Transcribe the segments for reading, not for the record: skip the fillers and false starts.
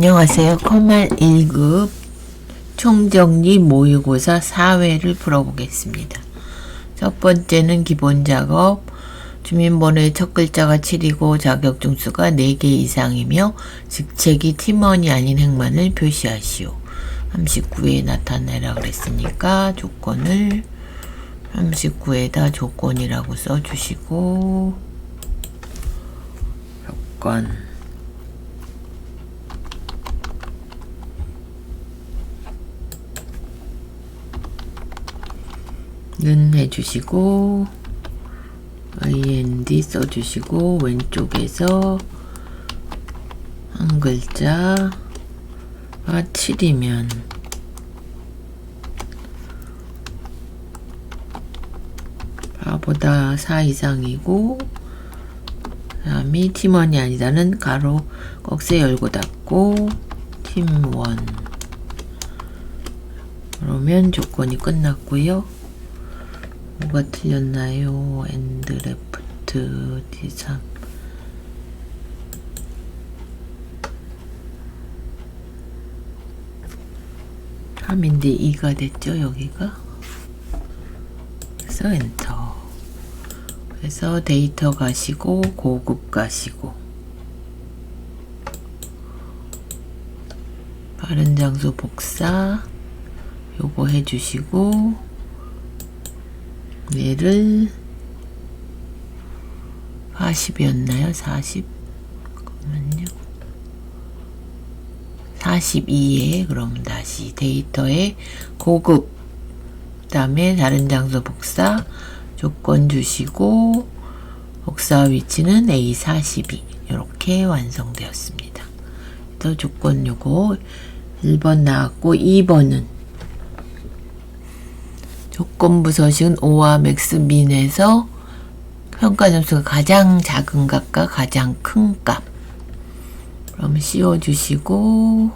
안녕하세요. 컴활 1급 총정리 모의고사 4회를 풀어보겠습니다. 첫 번째는 기본 작업. 주민번호의 첫 글자가 7이고 자격증 수가 4개 이상이며 직책이 팀원이 아닌 행만을 표시하시오. 39회에 나타내라 그랬으니까 조건을 39에다 조건이라고 써주시고, 조건 는 해주시고 IND 써주시고, 왼쪽에서 한 글자가 7이면 보다 4 이상이고, 다음이 팀원이 아니다는 가로 꺽쇠 열고 닫고 팀원. 그러면 조건이 끝났고요. 뭐가 틀렸나요? 엔드 레프트 D3 3인데 2가 됐죠, 여기가. 그래서 엔터. 그래서 데이터 가시고 고급 가시고 바른 장소 복사 요거 해주시고, 얘를 40이었나요? 40? 잠깐만요. 42에 그럼 다시 데이터에 고급, 그 다음에 다른 장소 복사 조건 주시고 복사 위치는 A42 이렇게 완성되었습니다. 또 조건 요거 1번 나왔고, 2번은 조건부 서식은 5와 맥스 민에서 평가 점수가 가장 작은 값과 가장 큰 값. 그럼 씌워주시고,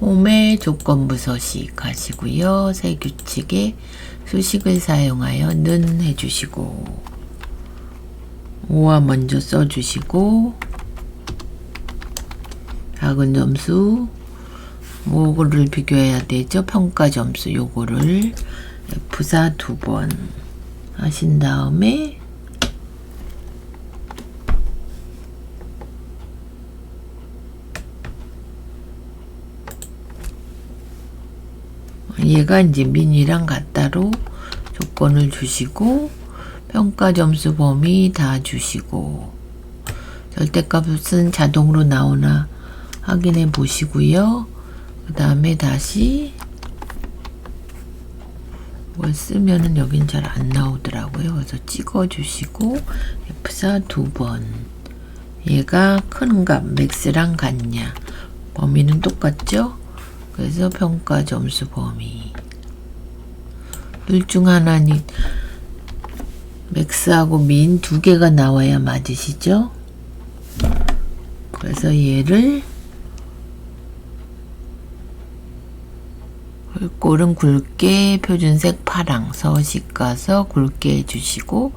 홈에 조건부 서식 하시고요. 새 규칙에 수식을 사용하여 는 해주시고, 5와 먼저 써주시고, 작은 점수 뭐를 비교해야 되죠? 평가 점수 요거를 F4 2번 하신 다음에 얘가 이제 민이랑 같다로 조건을 주시고, 평가 점수 범위 다 주시고, 절대값은 자동으로 나오나 확인해 보시고요. 그 다음에 다시 뭘 쓰면은 여긴 잘 안 나오더라고요. 그래서 찍어 주시고 F4 2번. 얘가 큰 값 맥스랑 같냐, 범위는 똑같죠? 그래서 평가 점수 범위 둘 중 하나니 맥스하고 민 두 개가 나와야 맞으시죠? 그래서 얘를 꼴은 굵게 표준색 파랑, 서식 가서 굵게 해주시고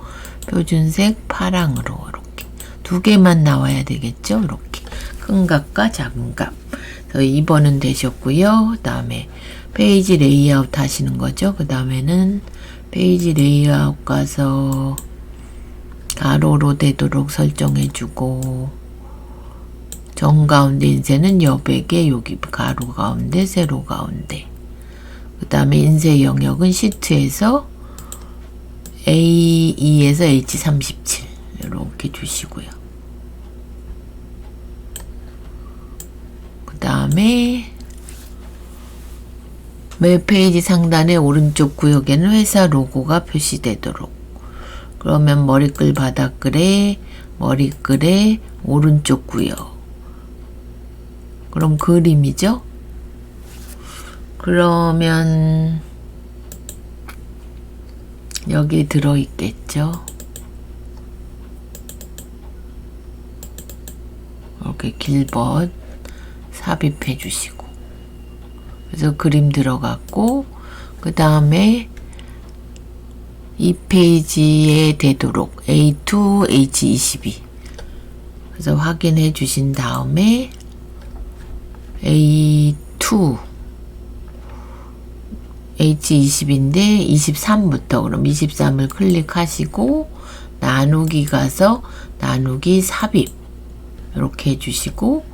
표준색 파랑으로 이렇게 두 개만 나와야 되겠죠? 이렇게 큰 값과 작은 값. 그래서 2번은 되셨고요. 그 다음에 페이지 레이아웃 하시는 거죠. 그 다음에는 페이지 레이아웃 가서 가로로 되도록 설정해주고, 정가운데 인쇄는 여백에 여기 가로 가운데 세로 가운데, 그 다음에 인쇄 영역은 시트에서 A2에서 H37 이렇게 주시고요. 그 다음에 매 페이지 상단의 오른쪽 구역에는 회사 로고가 표시되도록. 그러면 머리글 바닥글에 머리글에 오른쪽 구역. 그럼 그림이죠? 그러면 여기 들어있겠죠. 이렇게 길벗 삽입해 주시고, 그래서 그림 들어갔고, 그 다음에 이 페이지에 되도록 A2, H22 그래서 확인해 주신 다음에 A2 H20인데 23부터 그럼 23을 클릭하시고 나누기 가서 나누기 삽입 이렇게 해주시고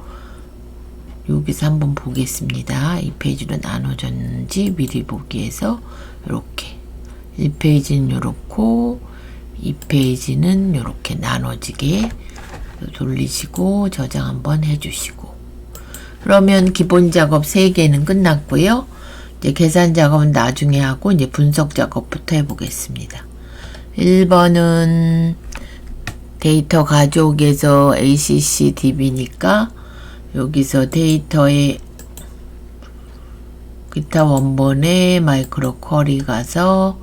여기서 한번 보겠습니다. 이 페이지로 나눠졌는지 미리 보기 위해서 이렇게 1페이지는 요렇고 2페이지는 요렇게 나눠지게 돌리시고 저장 한번 해주시고 그러면 기본 작업 3개는 끝났고요. 이제 계산 작업은 나중에 하고 이제 분석 작업부터 해보겠습니다. 1번은 데이터 가져오기에서 ACC DB니까 여기서 데이터에 기타 원본에 마이크로 쿼리 가서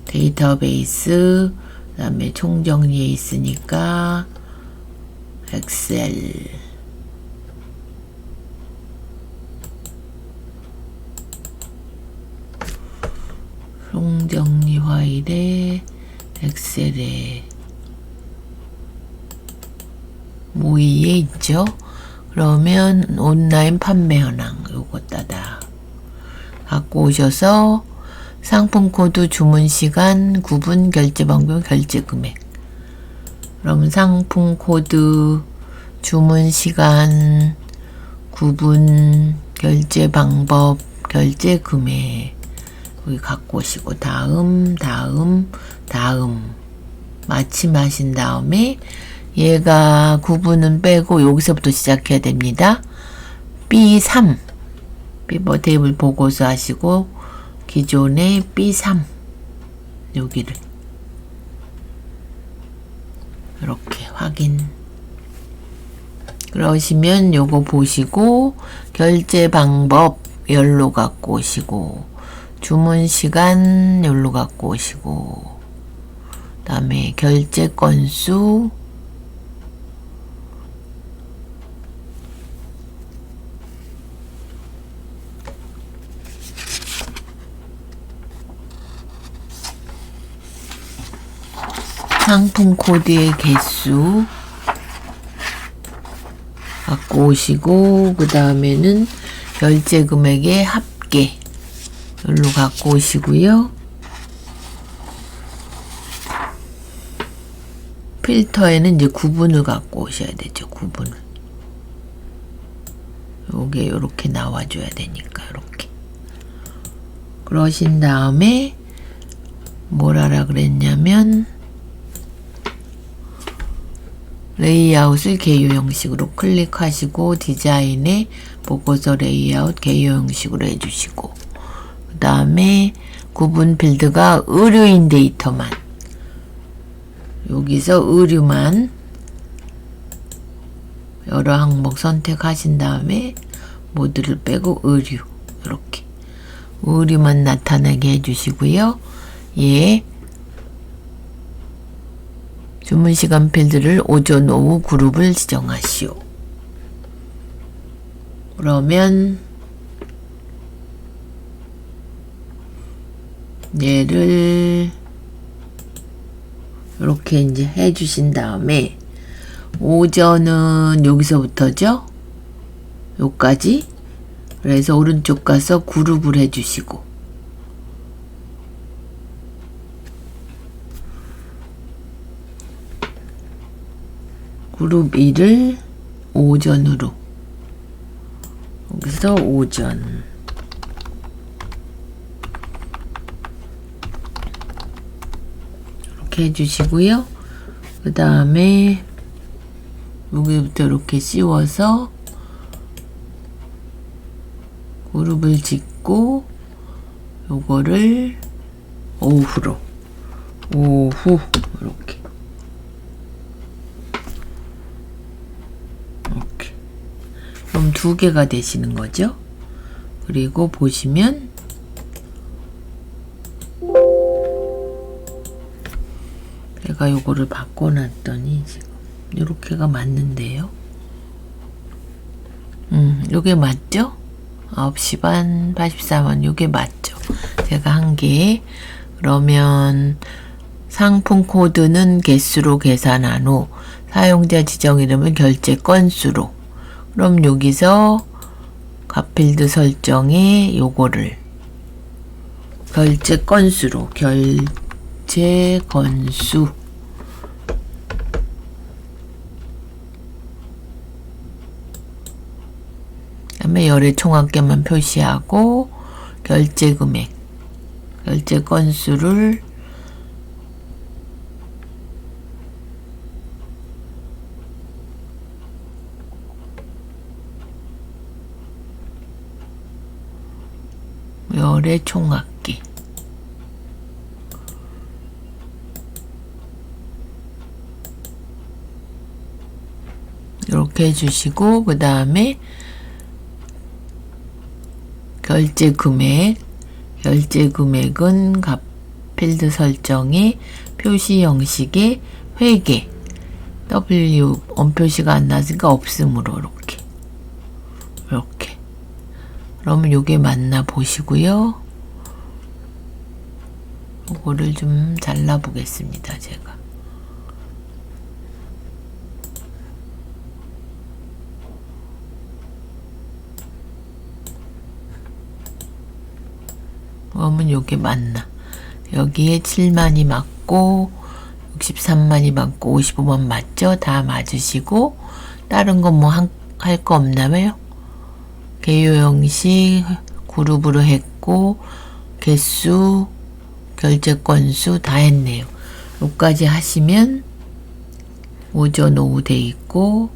데이터베이스 그 다음에 총정리에 있으니까 엑셀 총정리 파일에 엑셀에 모의에 있죠. 그러면 온라인 판매 현황 요거 따다 갖고 오셔서 상품 코드 주문 시간 구분 결제 방법 결제 금액 그러면 상품 코드 주문 시간 구분 결제 방법 결제 금액 여기 갖고 오시고 다음 마침 하신 다음에 얘가 구분은 빼고 여기서부터 시작해야 됩니다. B3 피벗 테이블 보고서 하시고 기존의 B3 여기를 이렇게 확인 그러시면 요거 보시고 결제 방법 열로 갖고 오시고 주문 시간 열로 갖고 오시고 그 다음에 결제 건수 상품 코드의 개수 갖고 오시고 그 다음에는 결제 금액의 합계 여기로 갖고 오시고요. 필터에는 이제 구분을 갖고 오셔야 되죠. 구분을 요게 요렇게 나와줘야 되니까 요렇게 그러신 다음에 뭘 하라 그랬냐면 레이아웃을 개요 형식으로 클릭하시고 디자인에 보고서 레이아웃 개요 형식으로 해주시고 그 다음에 구분 필드가 의료인 데이터만 여기서 의류만 여러 항목 선택하신 다음에 모드를 빼고 의류 이렇게 의류만 나타나게 해주시고요. 예. 주문 시간 필드를 오전 오후 그룹을 지정하시오. 그러면 얘를 이렇게 이제 해주신 다음에 오전은 여기서부터죠. 요까지. 그래서 오른쪽 가서 그룹을 해주시고 그룹 1을 오전으로 여기서 오전 이렇게 해주시고요. 그 다음에 여기부터 이렇게 씌워서 그룹을 짓고 요거를 오후로 오후 이렇게 그럼 2개가 되시는 거죠. 그리고 보시면 제가 요거를 바꿔놨더니 지금 요렇게가 맞는데요. 요게 맞죠? 9시 반 84만 요게 맞죠? 제가 한 개. 그러면 상품 코드는 개수로 계산한 후 사용자 지정 이름은 결제 건수로 그럼 여기서 값필드 설정에 요거를 결제 건수로 결제 건수 그다음에 열의 총합계만 표시하고 결제 금액 결제 건수를 열의 총합계 이렇게 해주시고 그 다음에 결제 금액은 값필드 설정에 표시 형식의 회계 W 원표시가 안 나으니까 없음으로 이렇게 그러면 요게 맞나 보시고요. 요거를 좀 잘라 보겠습니다. 제가 그러면 요게 맞나 여기에 7만이 맞고 63만이 맞고 55만 맞죠? 다 맞으시고 다른 건 뭐 할 거 없나요? 개요 형식 그룹으로 했고 개수 결제 건수 다 했네요. 요까지 하시면 오전 오후 돼 있고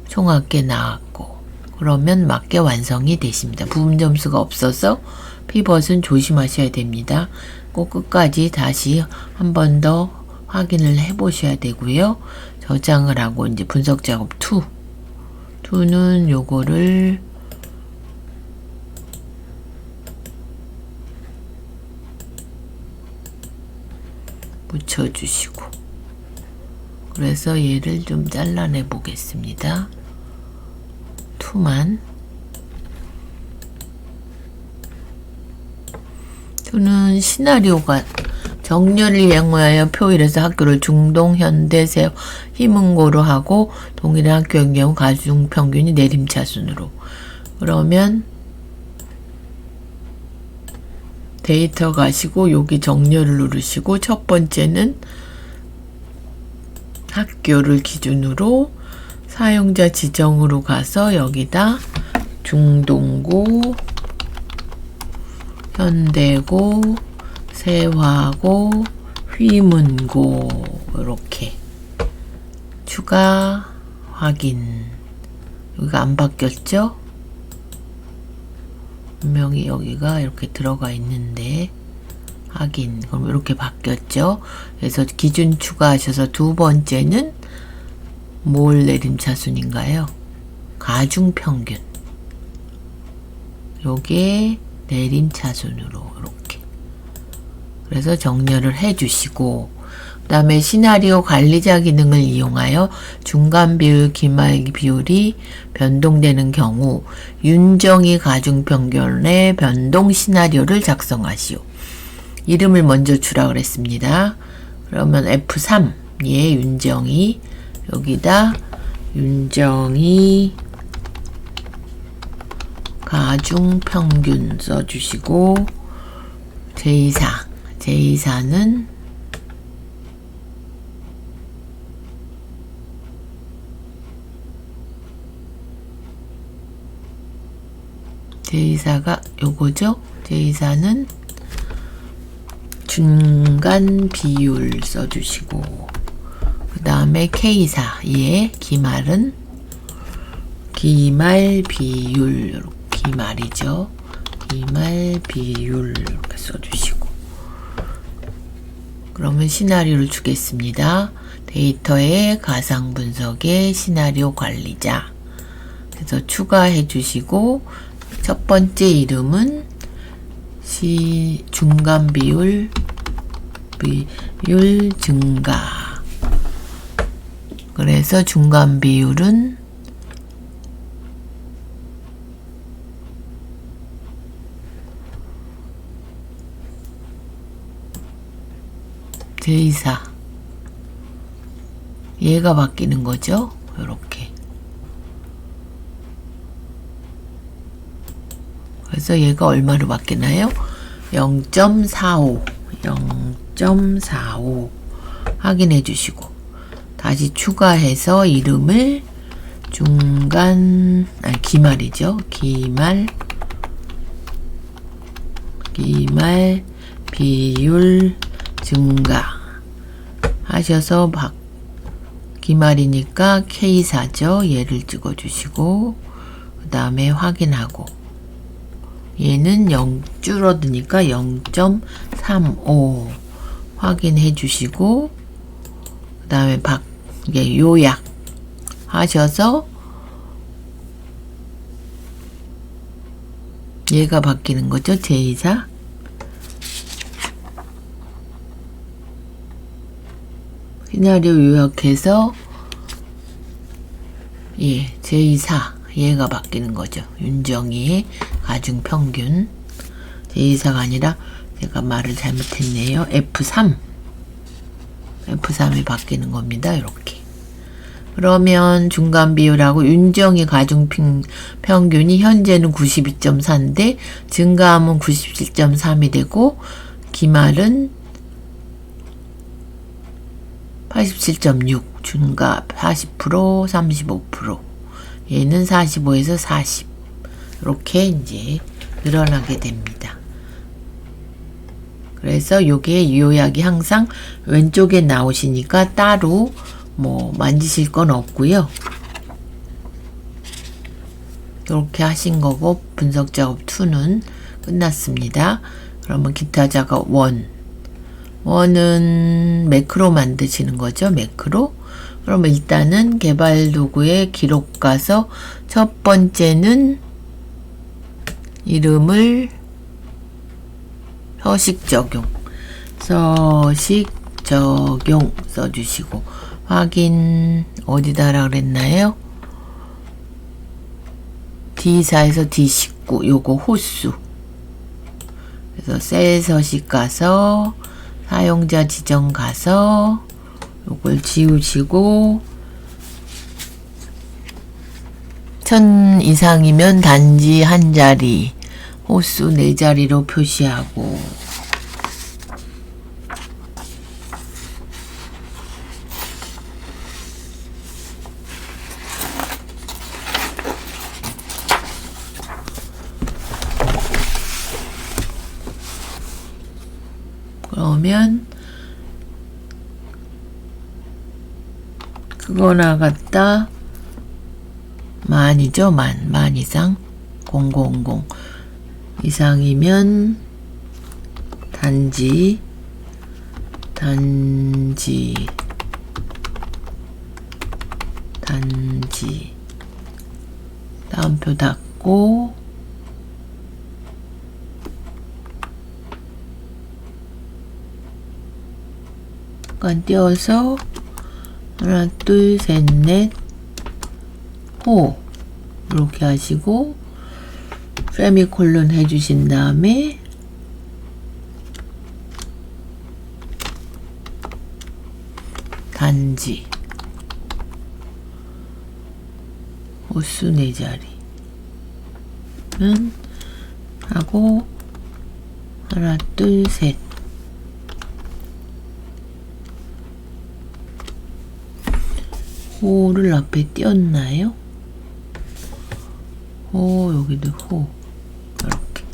총합계 나왔고 그러면 맞게 완성이 되십니다. 부분 점수가 없어서 피벗은 조심하셔야 됩니다. 꼭 끝까지 다시 한 번 더 확인을 해 보셔야 되고요. 저장을 하고 이제 분석 작업 2는 요거를 붙여주시고 그래서 얘를 좀 잘라내 보겠습니다. 2만 2는 시나리오가 정렬을 이용하여 표일에서 학교를 중동, 현대, 세, 희문고로 하고 동일한 학교의 경우 가중평균이 내림차순으로 그러면 데이터 가시고 여기 정렬을 누르시고 첫 번째는 학교를 기준으로 사용자 지정으로 가서 여기다 중동고, 현대고, 세화고, 휘문고 이렇게 추가 확인 여기가 안 바뀌었죠? 분명히 여기가 이렇게 들어가 있는데 확인 그럼 이렇게 바뀌었죠? 그래서 기준 추가하셔서 두 번째는 뭘 내림차순인가요? 가중평균 요게 내림차순으로 이렇게 그래서 정렬을 해주시고 그 다음에 시나리오 관리자 기능을 이용하여 중간 비율, 기말 비율이 변동되는 경우 윤정이 가중평균의 변동 시나리오를 작성하시오. 이름을 먼저 주라 그랬습니다. 그러면 F3 예 윤정이 여기다 윤정이 가중평균 써주시고 제2사는 제2사가 요거죠. 제2사는 중간 비율 써주시고 그 다음에 K사 예 기말은 기말 비율 기말이죠. 기말 비율 이렇게 써주시고 그러면 시나리오를 주겠습니다. 데이터의 가상 분석의 시나리오 관리자 그래서 추가해 주시고 첫 번째 이름은 중간 비율 증가 그래서 중간 비율은 제2사 얘가 바뀌는 거죠. 이렇게 그래서 얘가 얼마로 바뀌나요? 0.45 0.45 확인해 주시고 다시 추가해서 이름을 기말이죠. 기말 비율 증가 하셔서 기말이니까 K사죠. 얘를 찍어 주시고 그 다음에 확인하고 얘는 0 줄어드니까 0.35 확인해 주시고 그 다음에 이게 요약 하셔서 얘가 바뀌는 거죠. 제2사 시나리오 요약해서 제2사 얘가 바뀌는 거죠. 윤정이의 가중평균 제2사가 아니라 제가 말을 잘못했네요. F3이 바뀌는 겁니다. 이렇게 그러면 중간 비율하고 윤정이 가중평균이 현재는 92.4인데 증가하면 97.3이 되고 기말은 87.6 중가 40% 35% 얘는 45에서 40 이렇게 이제 늘어나게 됩니다. 그래서 요게 요약이 항상 왼쪽에 나오시니까 따로 만지실 건 없고요. 이렇게 하신 거고 분석 작업 2는 끝났습니다. 그러면 기타 작업 1은 매크로 만드시는 거죠. 매크로. 그러면 일단은 개발 도구에 기록 가서 첫 번째는 이름을 서식 적용 써주시고 확인 어디다라 그랬나요? D4에서 D19 요거 호수 그래서 셀 서식 가서 사용자 지정 가서 요걸 지우시고 1000 이상이면 단지 한 자리 호수 4자리로 표시하고 그러면 그거나 같다 만이죠. 만 이상 000 이상이면 단지 다음표 닫고 잠깐 띄워서 하나 둘 셋 넷 호 이렇게 하시고 세미콜론 해주신 다음에 단지 호수 4자리는 하고 하나 둘 셋 호를 앞에 띄웠나요? 여기도 호 이렇게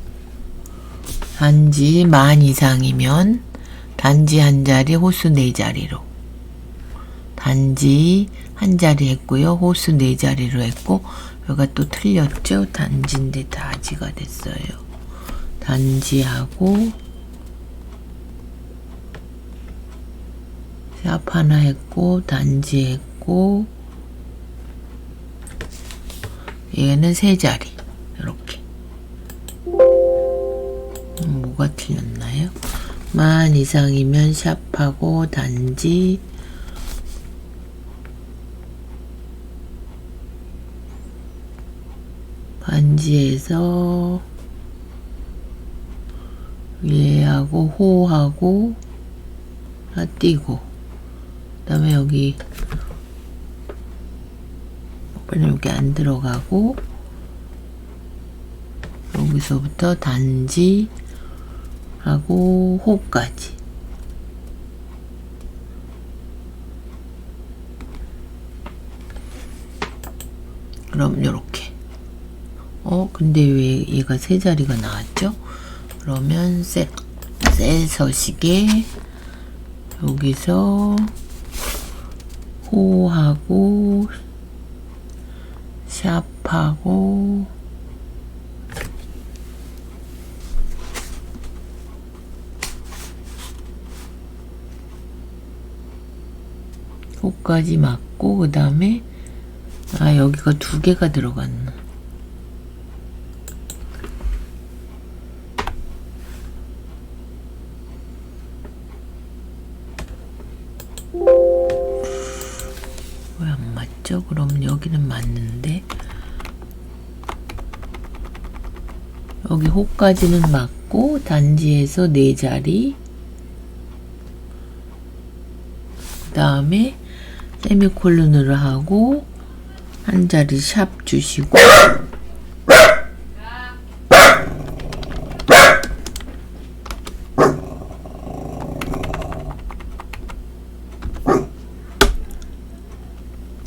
단지 만 이상이면 단지 한 자리 호수 4자리로 단지 한 자리 했고요. 호수 4자리로 했고 여기가 또 틀렸죠. 단지인데 다지가 됐어요. 단지하고 샵 하나 했고 단지 했고 얘는 3자리 이렇게 뭐가 틀렸나요? 만 이상이면 샵하고 단지 반지에서 얘하고 호하고 다 띄고 그 다음에 여기 이렇게 안 들어가고 여기서부터 단지 하고 호까지. 그럼 요렇게. 근데 왜 얘가 세 자리가 나왔죠? 그러면 셀 서식에 여기서 호하고 샵하고 호까지 맞고, 그 다음에 여기가 두 개가 들어갔나. 왜 안 맞죠? 그럼 여기는 맞는데 여기 호까지는 맞고 단지에서 네 자리, 그 다음에 세미콜론으로 하고 한 자리 샵 주시고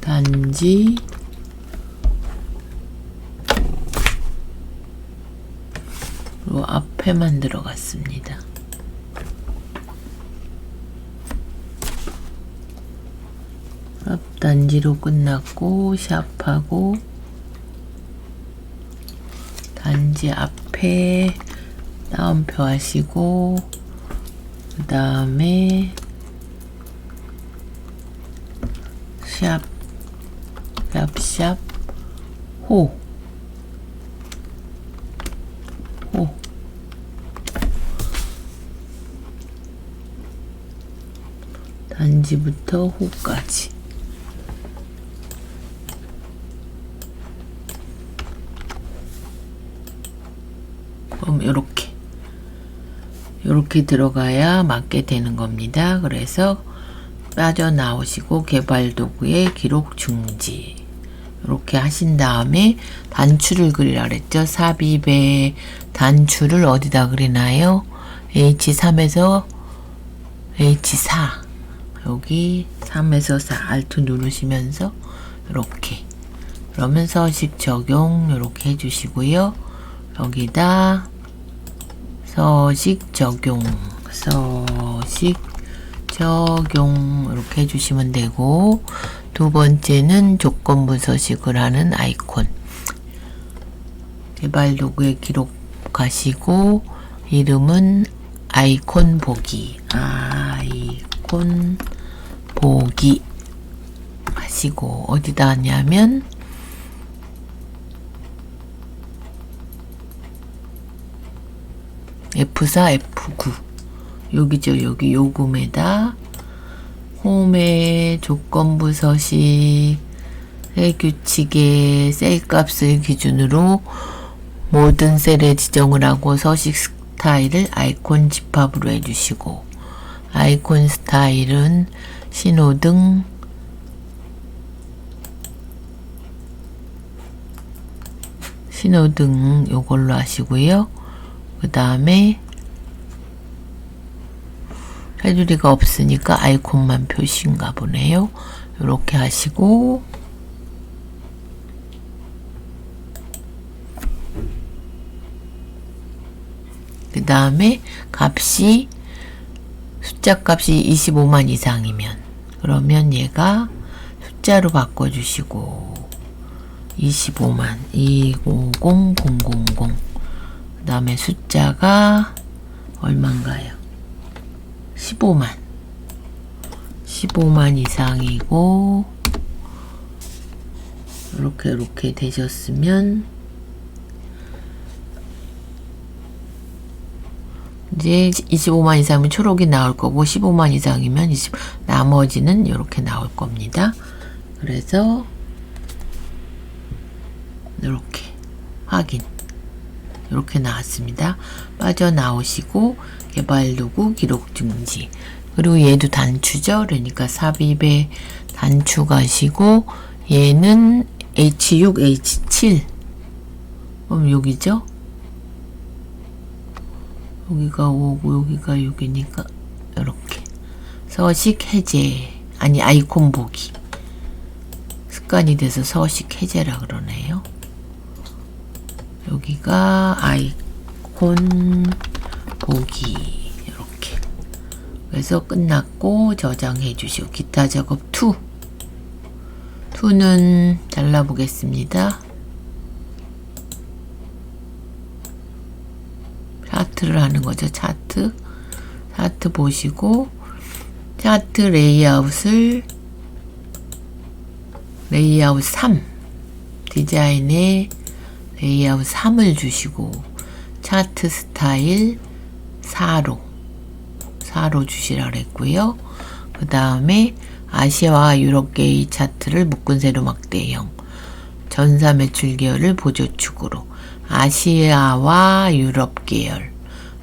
단지 요 앞에만 들어갔습니다. 앞단지로 끝났고 샵하고 단지 앞에 따옴표 하시고 그 다음에 샵 호 단지부터 호까지. 그럼 요렇게 들어가야 맞게 되는 겁니다. 그래서 빠져나오시고 개발 도구에 기록 중지 이렇게 하신 다음에 단추를 그리라 그랬죠. 삽입의 단추를 어디다 그리나요? H3에서 H4 여기 3에서 4 Alt 누르시면서 이렇게. 그러면 서식 적용 이렇게 해주시고요. 여기다 서식 적용 이렇게 해주시면 되고, 두 번째는 조건부 서식을 하는 아이콘 개발 도구에 기록하시고 이름은 아이콘 보기 하시고 어디다 하냐면 F4, F9 여기죠. 여기 요금에다 홈의 조건부 서식 셀 규칙의 셀 값을 기준으로 모든 셀에 지정을 하고 서식 스타일을 아이콘 집합으로 해주시고, 아이콘 스타일은 신호등 요걸로 하시고요. 그 다음에 테두리가 없으니까 아이콘만 표시인가 보네요. 이렇게 하시고 그 다음에 값이 숫자 값이 25만 이상이면 그러면 얘가 숫자로 바꿔주시고 25만 250000 그 다음에 숫자가 얼마인가요? 15만 이상이고 이렇게 되셨으면 이제 25만 이상이면 초록이 나올 거고 15만 이상이면 나머지는 이렇게 나올 겁니다. 그래서 이렇게 확인 이렇게 나왔습니다. 빠져나오시고 개발 도구 기록 중지. 그리고 얘도 단추죠. 그러니까 삽입에 단추 가시고 얘는 H6, H7 그럼 여기죠. 여기가 5고 여기가 6이니까 이렇게 서식 해제 아니 아이콘 보기 습관이 돼서 서식 해제라 그러네요. 여기가 아이콘 보기 이렇게 그래서 끝났고 저장해 주시고 기타 작업 2는 잘라 보겠습니다. 차트를 하는 거죠. 차트 보시고 차트 레이아웃 3 디자인에 레이아웃 3을 주시고 차트 스타일 4로 주시라 그랬고요. 그 다음에 아시아와 유럽 계의 차트를 묶은 세로 막대형 전사 매출 계열을 보조축으로 아시아와 유럽 계열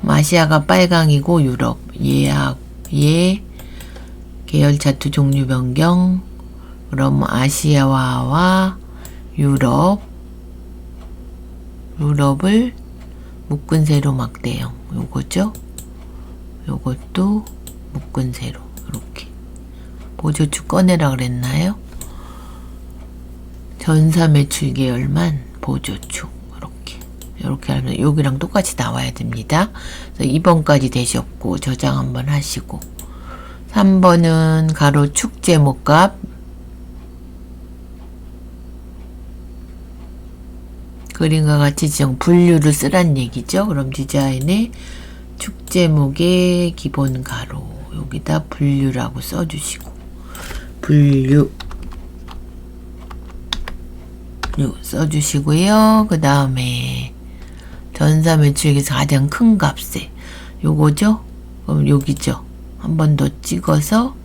아시아가 빨강이고 유럽 얘 계열 차트 종류 변경 그럼 아시아와 유럽을 묶은 세로 막대형 요거죠. 요것도 묶은 세로 이렇게 보조축 꺼내라 그랬나요? 전사 매출 계열만 보조축 이렇게 하면 여기랑 똑같이 나와야 됩니다. 그래서 2번까지 되셨고 저장 한번 하시고 3번은 가로 축 제목값 그림과 같이 지정 분류를 쓰란 얘기죠. 그럼 디자인에 축 제목의 기본 가로 여기다 분류라고 써주시고 분류 써주시고요. 그 다음에 전사 매출에서 가장 큰 값에 요거죠. 그럼 여기죠. 한 번 더 찍어서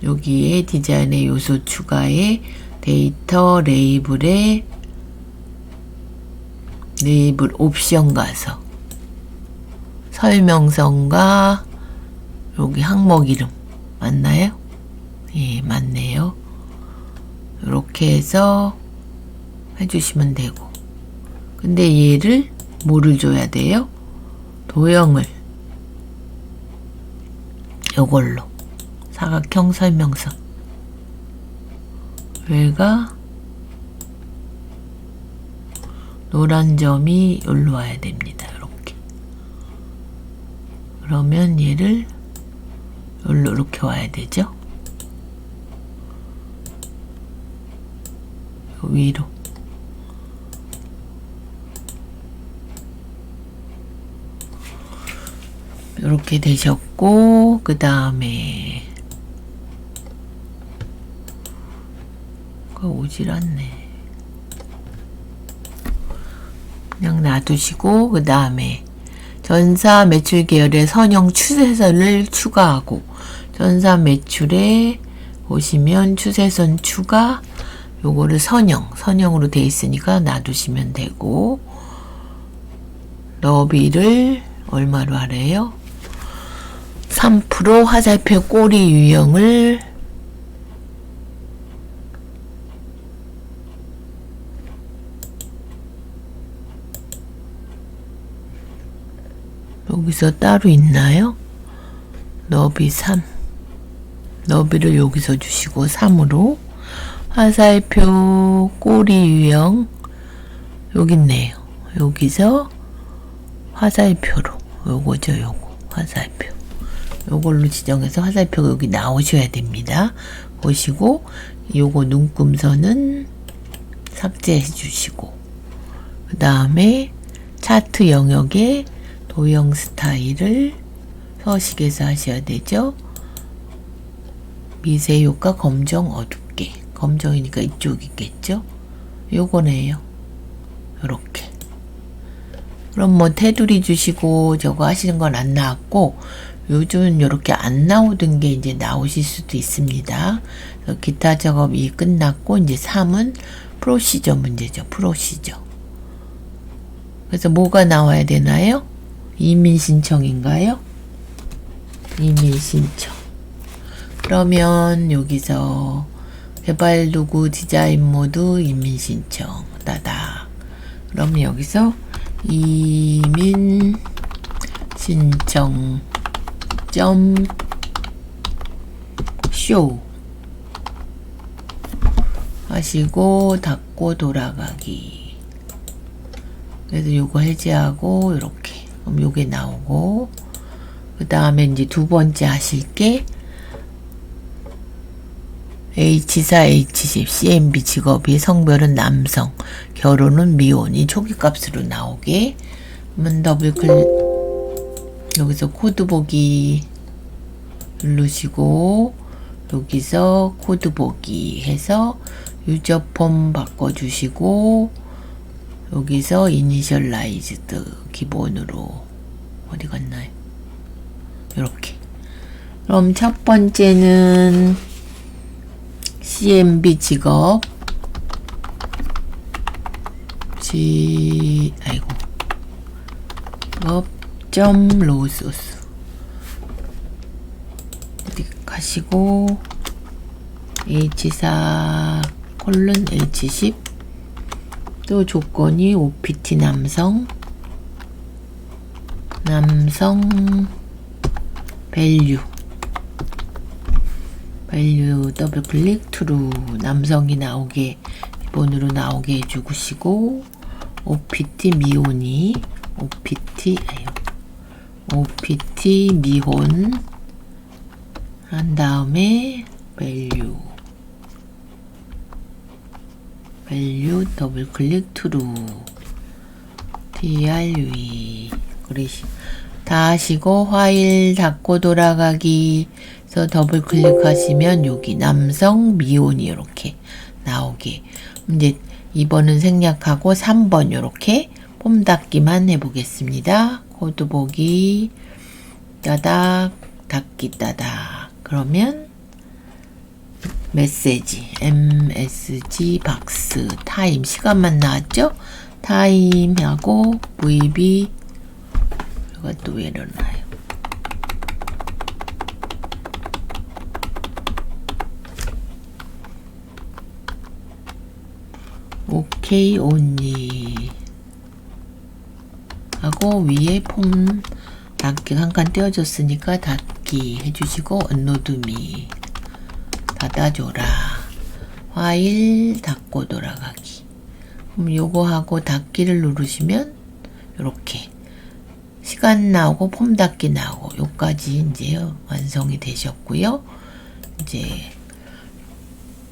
여기에 디자인의 요소 추가에 데이터 레이블에 레이블 옵션 가서 설명서과 여기 항목 이름 맞나요? 예, 맞네요. 이렇게 해서 해주시면 되고 근데 얘를 뭐를 줘야 돼요? 도형을 요걸로 사각형 설명서 얘가 노란 점이 여기로 와야 됩니다. 이렇게 그러면 얘를 여기로 이렇게 와야 되죠. 위로 이렇게 되셨고 그 다음에 그거 오질 않네. 그냥 놔두시고 그 다음에 전사 매출 계열의 선형 추세선을 추가하고 전사 매출에 보시면 추세선 추가 요거를 선형으로 돼 있으니까 놔두시면 되고 너비를 얼마로 하래요? 3% 화살표 꼬리 유형을 여기서 따로 있나요? 너비 3 너비를 여기서 주시고 3으로 화살표 꼬리 유형 여기 있네요. 여기서 화살표로 요거죠. 요거 화살표 요걸로 지정해서 화살표가 여기 나오셔야 됩니다. 보시고 요거 눈금선은 삭제해 주시고 그 다음에 차트 영역에 도형 스타일을 서식에서 하셔야 되죠. 미세 효과 검정 어둡게 검정이니까 이쪽이겠죠. 요거네요. 요렇게 그럼 뭐 테두리 주시고 저거 하시는 건 안 나왔고 요즘은 요렇게 안 나오던 게 이제 나오실 수도 있습니다. 기타 작업이 끝났고 이제 3은 프로시저 문제죠. 프로시저. 그래서 뭐가 나와야 되나요? 이민 신청인가요? 이민 신청. 그러면 여기서 개발 도구 디자인 모드 이민 신청 따다. 그러면 여기서 이민 신청 쇼 하시고 닫고 돌아가기. 그래서 요거 해제하고 요렇게. 그럼 요게 나오고, 그 다음에 이제 두 번째 하실 게 H4, H10, CMB 직업이 성별은 남성, 결혼은 미혼이 초기값으로 나오게. 그러면 더블 클릭, 여기서 코드 보기 누르시고, 여기서 코드 보기 해서 유저 폼 바꿔주시고, 여기서 이니셜라이즈드 기본으로 어디 갔나요? 이렇게. 그럼 첫 번째는 CMB 직업 직업.점 로소스 어디 가시고 H4 콜론 H10 또 조건이 OPT 남성 밸류 더블 클릭 트루 남성이 나오게 기본으로 나오게 해주시고 OPT 미혼이 OPT 미혼 한 다음에 밸류 더블 클릭 트루 TRUE 그러시 다 하시고 파일 닫고 돌아가기 해서 더블 클릭하시면 여기 남성 미혼이 이렇게 나오게. 이제 2번은 생략하고 3번 이렇게 폼 닫기만 해보겠습니다. 코드 보기 따닥 닫기 따닥. 그러면 메시지 MSG 박스 타임 시간만 나왔죠? 타임하고 VB 이거 또 왜 이러나요? 오케이 온리 하고 위에 폼 닫기 한 칸 떼어줬으니까 닫기 해주시고 언로드미 닫아줘라. 파일 닫고 돌아가기. 그럼 요거 하고 닫기를 누르시면 요렇게 시간 나오고 폼 닫기 나오고 요까지 이제 완성이 되셨고요. 이제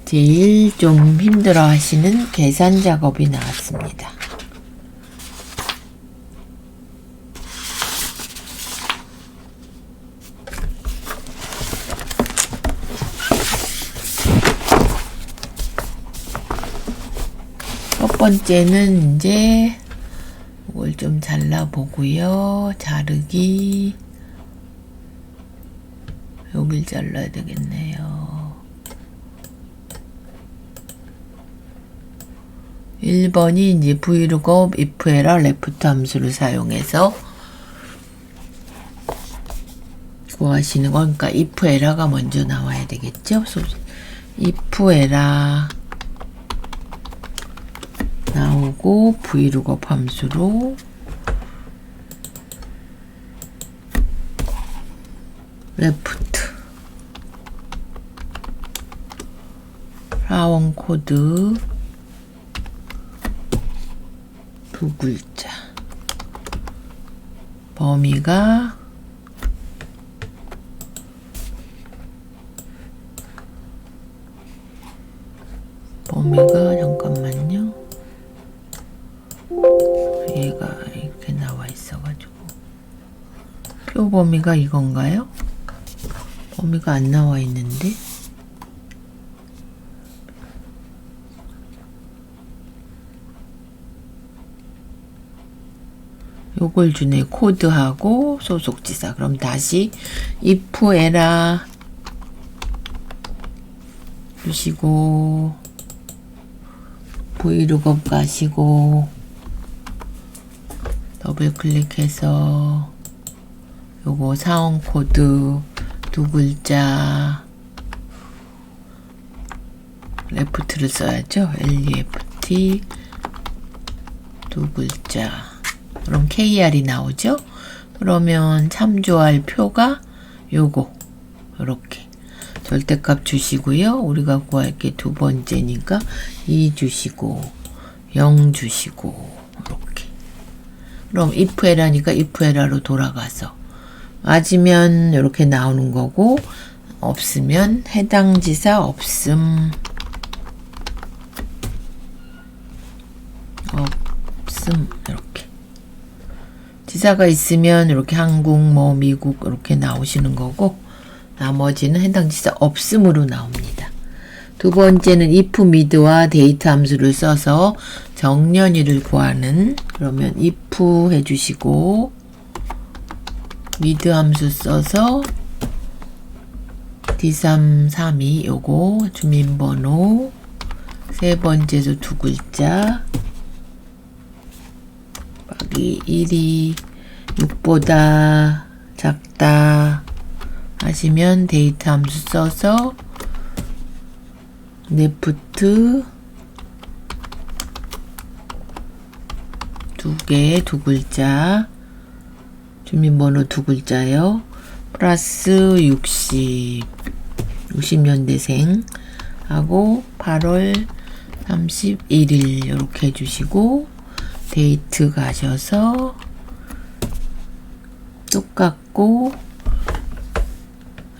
제일 좀 힘들어 하시는 계산 작업이 나왔습니다. 첫 번째는 이제 이걸 좀 잘라보고요. 자르기 여길 잘라야 되겠네요. 1번이 이제 vlookup if error left 함수를 사용해서 구하시는 거. 그러니까 if error가 먼저 나와야 되겠죠. if error 나오고 vlookup 함수로 left 라원 코드 두 글자 범위가 잠깐만요. 얘가 이렇게 나와 있어가지고 표 범위가 이건가요? 범위가 안 나와 있는데 요걸 주네. 코드하고 소속지사. 그럼 다시 if error 주시고 vlookup 가시고 더블 클릭해서 요거 사원 코드 두 글자 left를 써야죠. left 두 글자 그럼 KR이 나오죠. 그러면 참조할 표가 요거 이렇게 절대값 주시고요. 우리가 구할 게 두 번째니까 2 주시고 0 주시고 이렇게. 그럼 if 에라니까 if 에라로 돌아가서 맞으면 이렇게 나오는 거고 없으면 해당 지사 없음 이렇게. 지사가 있으면 이렇게 한국 뭐 미국 이렇게 나오시는 거고 나머지는 해당 지사 없음으로 나옵니다. 두 번째는 if mid와 데이트 함수를 써서 정년일을 구하는. 그러면 if 해주시고 mid 함수 써서 D3, 3이 요거 주민번호 세 번째도 두 글자 곱하기 1이 6보다 작다 하시면 데이트 함수 써서 left 두 개, 두 글자 주민번호 두 글자요. 플러스 60년대생 하고 8월 31일 이렇게 해주시고 데이트 가셔서 똑같고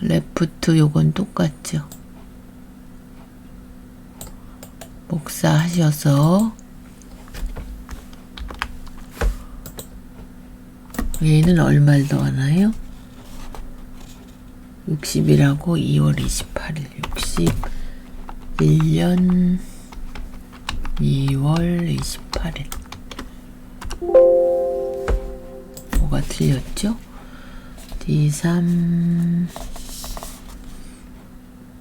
레프트 요건 똑같죠. 복사하셔서 얘는 얼마를 더하나요? 60이라고 2월 28일 61년 2월 28일 뭐가 틀렸죠? D3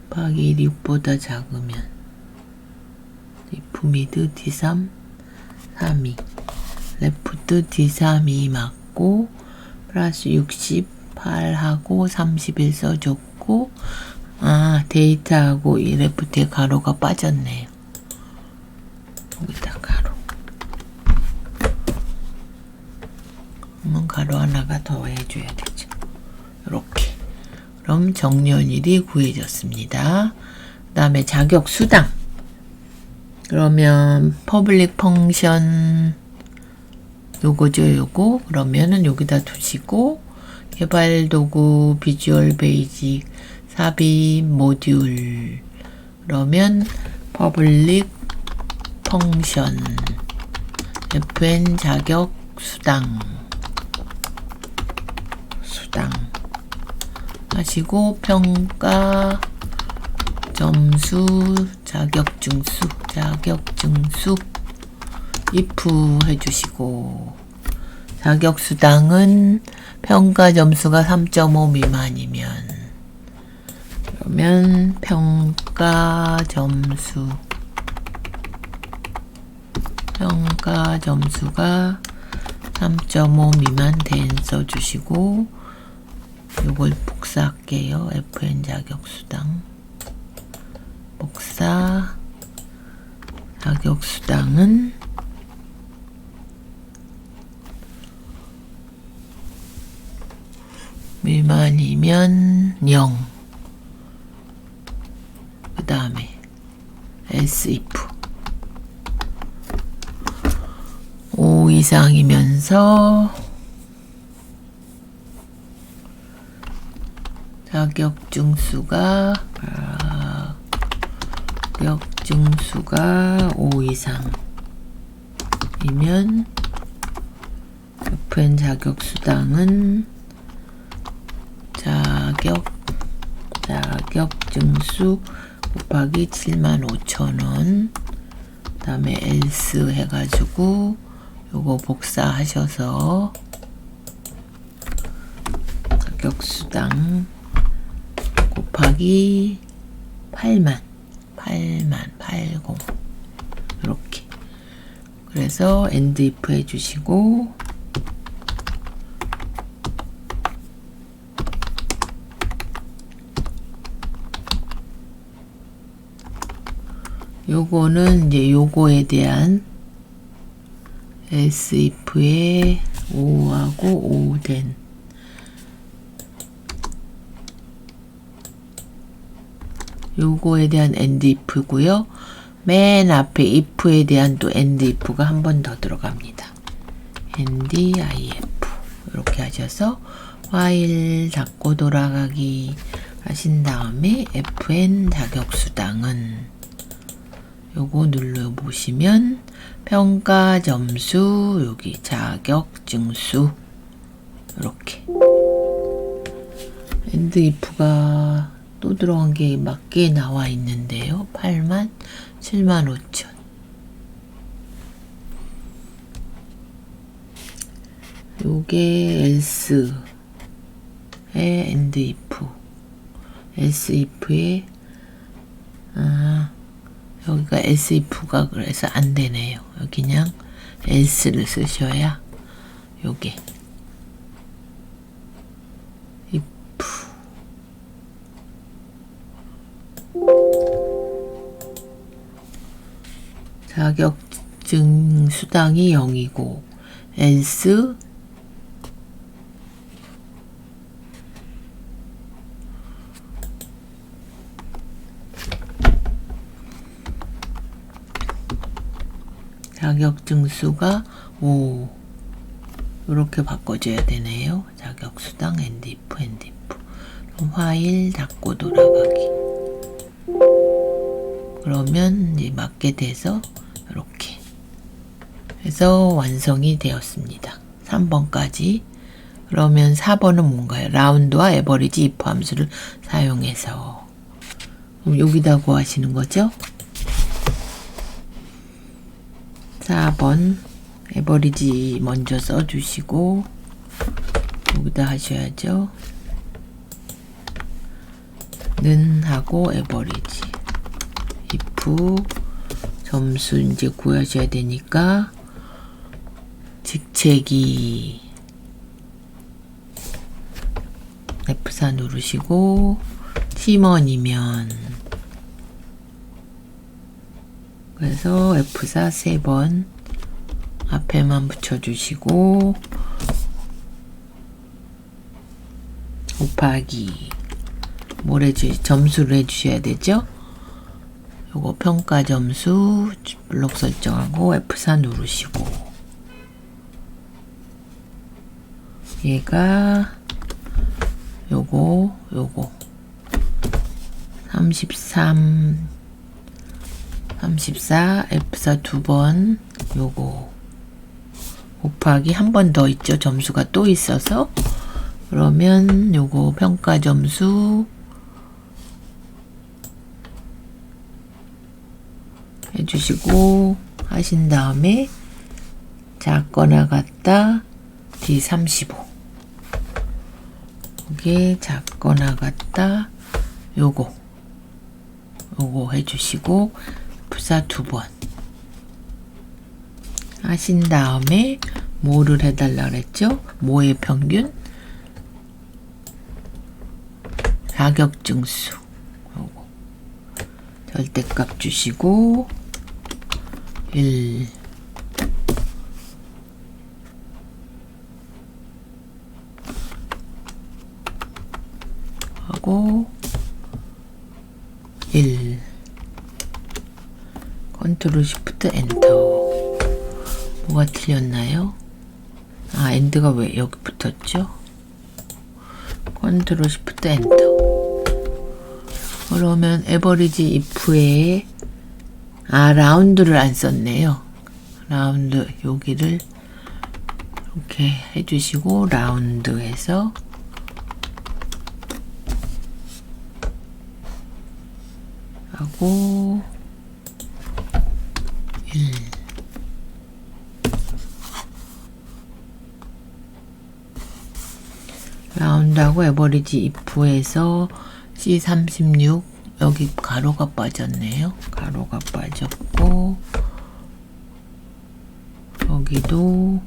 곱하기 6보다 작으면 if mid D3 3이 레프트 D3이 맞고 플러스 68하고 31 써줬고 데이트하고 이 레프트에 가로가 빠졌네요. 여기다 가로. 그러면 가로 하나가 더 해줘야 되죠. 이렇게. 그럼 정년일이 구해졌습니다. 그 다음에 자격수당. 그러면 퍼블릭 펑션 요거죠, 요거. 그러면은 여기다 두시고 개발도구 비주얼 베이직 삽입 모듈 그러면 퍼블릭 펑션 FN 자격 수당 하시고 평가 점수 자격증수 if 해주시고 자격수당은 평가 점수가 3.5 미만이면 그러면 평가 점수가 3.5 미만 된 써주시고 요걸 복사할게요. FN 자격수당 복사 자격수당은 미만이면 0 그 다음에 else if 5 이상이면서 자격증수가 5 이상이면 FN 자격수당은 자격증수 곱하기 75,000원 그 다음에 else 해가지고 요거 복사하셔서 자격수당 곱하기 80 이렇게 그래서 end if 해주시고 요거는 이제 요거에 대한 else if의 5하고 5 된 요거에 대한 end if고요. 맨 앞에 if에 대한 또 end if가 한 번 더 들어갑니다. end if 이렇게 하셔서 while 닫고 돌아가기 하신 다음에 fn 자격수당은 요거 눌러보시면 평가 점수 여기 자격증수 이렇게 end if가 또 들어간 게 맞게 나와 있는데요. 87,500. 요게 else의 end if. else if에 여기가 else if가 그래서 안 되네요. 여기 그냥 else를 쓰셔야 요게 자격증 수당이 0이고 else 자격증 수가 5 이렇게 바꿔줘야 되네요. 자격수당 end if. 그럼 while 닫고 돌아가기 그러면 이제 맞게 돼서 이렇게 해서 완성이 되었습니다. 3번까지. 그러면 4번은 뭔가요? 라운드와 에버리지 if 함수를 사용해서. 그럼 여기다 구하시는 거죠? 4번 에버리지 먼저 써주시고 여기다 하셔야죠. 는 하고 에버리지 if 점수 이제 구하셔야 되니까 직책이 F4 누르시고 팀원이면 그래서 F4 3번 앞에만 붙여주시고 곱하기 뭘 점수를 해주셔야 되죠. 요거 평가 점수 블록 설정하고 F4 누르시고 얘가 요거 33 34 F4 2번 요거 곱하기 한 번 더 있죠. 점수가 또 있어서 그러면 요거 평가 점수 해주시고 하신 다음에 작거나 같다 D35 이게 작거나 같다 요거 해주시고 F4 2번 하신 다음에 뭐를 해달라 그랬죠? 뭐의 평균? 자격증수 요거 절대값 주시고 1 하고 1 컨트롤 시프트 엔터. 뭐가 틀렸나요? 아 엔드가 왜 여기 붙었죠? 컨트롤 시프트 엔터. 그러면 에버리지 if에 라운드를 안 썼네요. 라운드 여기를 이렇게 해주시고 라운드해서 하고 1 라운드하고 에버리지 if에서 C36 여기 가로가 빠졌네요. 가로가 빠졌고 여기도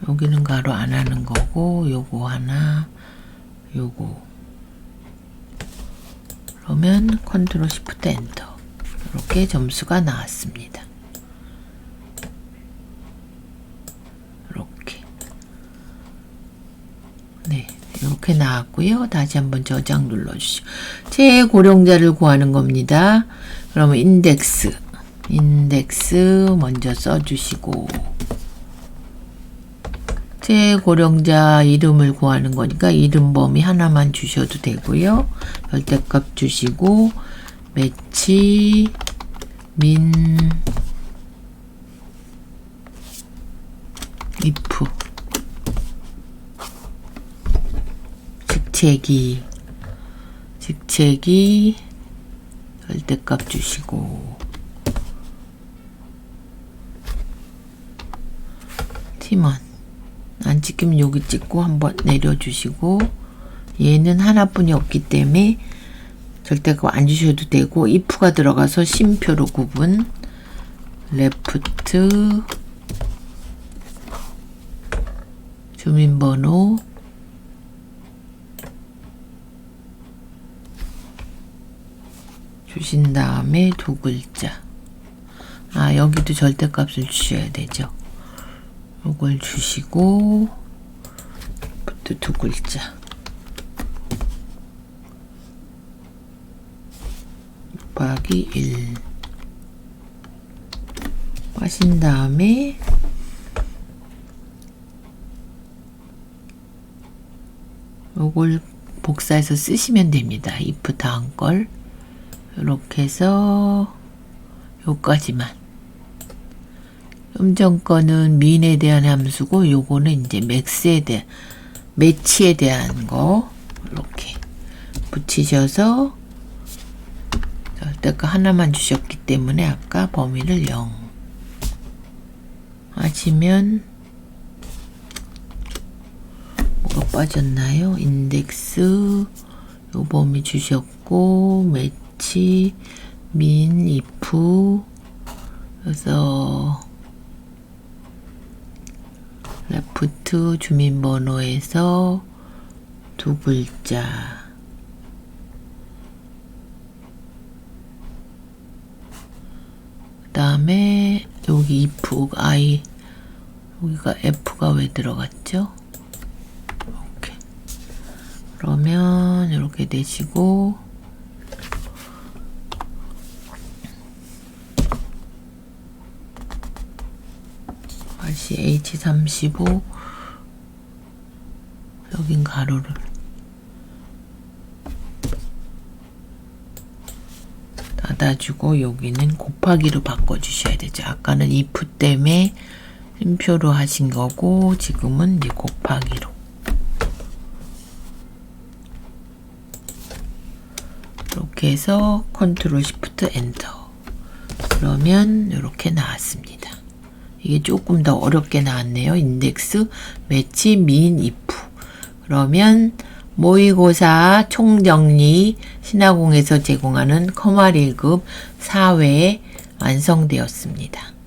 여기는 가로 안 하는 거고 요거 하나 요거 그러면 컨트롤 시프트 엔터 이렇게 점수가 나왔습니다. 이렇게 이렇게 나왔고요. 다시 한번 저장 눌러주시고 최고령자를 구하는 겁니다. 그러면 인덱스 먼저 써주시고 최고령자 이름을 구하는 거니까 이름 범위 하나만 주셔도 되고요. 절대값 주시고 매치 민 if 직책이 절대값 주시고 팀원 안 찍히면 여기 찍고 한번 내려주시고 얘는 하나뿐이 없기 때문에 절대값 안 주셔도 되고 if가 들어가서 쉼표로 구분 레프트 주민번호 주신 다음에 두 글자 여기도 절대값을 주셔야 되죠. 이걸 주시고 두 글자 곱하기 1 하신 다음에 요걸 복사해서 쓰시면 됩니다. if 다음 걸 이렇게 해서 요까지만 좀 전 거는 민에 대한 함수고 요거는 이제 맥스에 대한 매치에 대한 거 이렇게 붙이셔서 절대값 하나만 주셨기 때문에 아까 범위를 0 하시면 뭐가 빠졌나요? 인덱스 요 범위 주셨고 매치 민 if 그래서 레프트 주민번호에서 두 글자 그 다음에 여기 if i 여기가 f가 왜 들어갔죠? 이렇게 그러면 이렇게 되시고 다시 H35 여긴 가로를 닫아주고 여기는 곱하기로 바꿔주셔야 되죠. 아까는 if 때문에 쉼표로 하신 거고 지금은 이제 곱하기로 이렇게 해서 컨트롤 시프트 엔터 그러면 이렇게 나왔습니다. 이게 조금 더 어렵게 나왔네요. 인덱스 매치 민 if 그러면 모의고사 총정리 신화공에서 제공하는 커말 1급 4회 완성되었습니다.